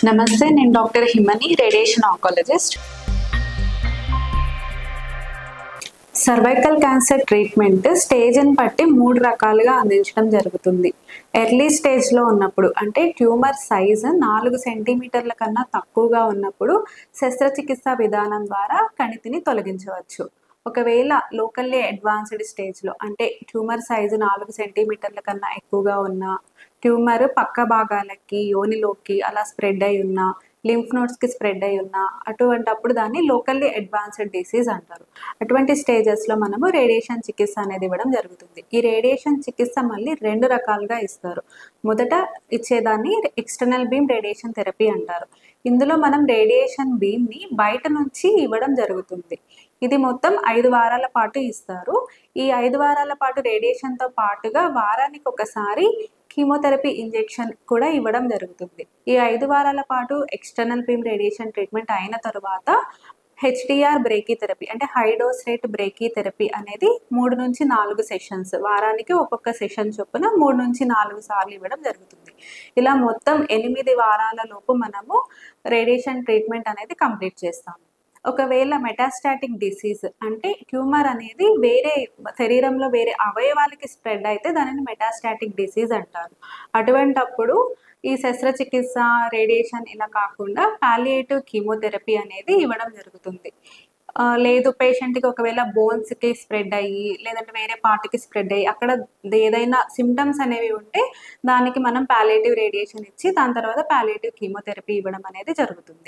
నమస్తే, నేను doctor Himani, radiation oncologist. Cervical cancer treatment స్టేజ్ని బట్టి 3 రకాలుగా అందించడం జరుగుతుంది. ఎర్లీ స్టేజ్లో ఉన్నప్పుడు అంటే ట్యూమర్ సైజు 4 సెంటీమీటర్ల కన్నా తక్కువగా ఉన్నప్పుడు శస్త్రచికిత్సా విధానం ద్వారా కణితిని తొలగించవచ్చు. ఒకవేళ లోకల్లీ అడ్వాన్స్డ్ స్టేజ్లో అంటే ట్యూమర్ సైజు 4 సెంటీమీటర్ల కన్నా ఎక్కువగా ఉన్న, ట్యూమర్ పక్క భాగాలకి, యోనిలోకి అలా స్ప్రెడ్ అయి ఉన్న, లింఫ్ నోడ్స్కి స్ప్రెడ్ అయి ఉన్న, అటువంటప్పుడు దాన్ని లోకల్లీ అడ్వాన్స్డ్ డిసీజ్ అంటారు. అటువంటి స్టేజెస్లో మనము రేడియేషన్ చికిత్స అనేది ఇవ్వడం జరుగుతుంది. ఈ రేడియేషన్ చికిత్స మళ్ళీ 2 రకాలుగా ఇస్తారు. మొదట ఇచ్చేదాన్ని ఎక్స్టర్నల్ బీమ్ రేడియేషన్ థెరపీ అంటారు. ఇందులో మనం రేడియేషన్ బీమ్ని బయట నుంచి ఇవ్వడం జరుగుతుంది. ఇది మొత్తం 5 వారాల పాటు ఇస్తారు. ఈ 5 వారాల పాటు రేడియేషన్తో పాటుగా వారానికి ఒకసారి కీమోథెరపీ ఇంజెక్షన్ కూడా ఇవ్వడం జరుగుతుంది. ఈ 5 వారాల పాటు ఎక్స్టర్నల్ బీమ్ రేడియేషన్ ట్రీట్మెంట్ అయిన తరువాత హెచ్డిఆర్ బ్రేకీ థెరపీ అంటే హై డోస్ రేట్ బ్రేకీ థెరపీ అనేది 3 నుంచి 4 సెషన్స్, వారానికి ఒక్కొక్క సెషన్ చొప్పున 3 నుంచి 4 సార్లు ఇవ్వడం జరుగుతుంది. ఇలా మొత్తం 8 వారాల లోపు మనము రేడియేషన్ ట్రీట్మెంట్ అనేది కంప్లీట్ చేస్తాము. ఒకవేళ మెటాస్టాటిక్ డిసీజ్ అంటే ట్యూమర్ అనేది వేరే శరీరంలో వేరే అవయవాలకి స్ప్రెడ్ అయితే దానిని మెటాస్టాటిక్ డిసీజ్ అంటారు. అటువంటప్పుడు ఈ శస్త్రచికిత్స, రేడియేషన్ ఇలా కాకుండా పాలియేటివ్ కీమోథెరపీ అనేది ఇవ్వడం జరుగుతుంది. లేదు పేషెంట్కి ఒకవేళ బోన్స్కి స్ప్రెడ్ అయ్యి లేదంటే వేరే పార్ట్కి స్ప్రెడ్ అయ్యి అక్కడ ఏదైనా సిమ్టమ్స్ అనేవి ఉంటే దానికి మనం పాలియేటివ్ రేడియేషన్ ఇచ్చి దాని తర్వాత పాలియేటివ్ కీమోథెరపీ ఇవ్వడం అనేది జరుగుతుంది.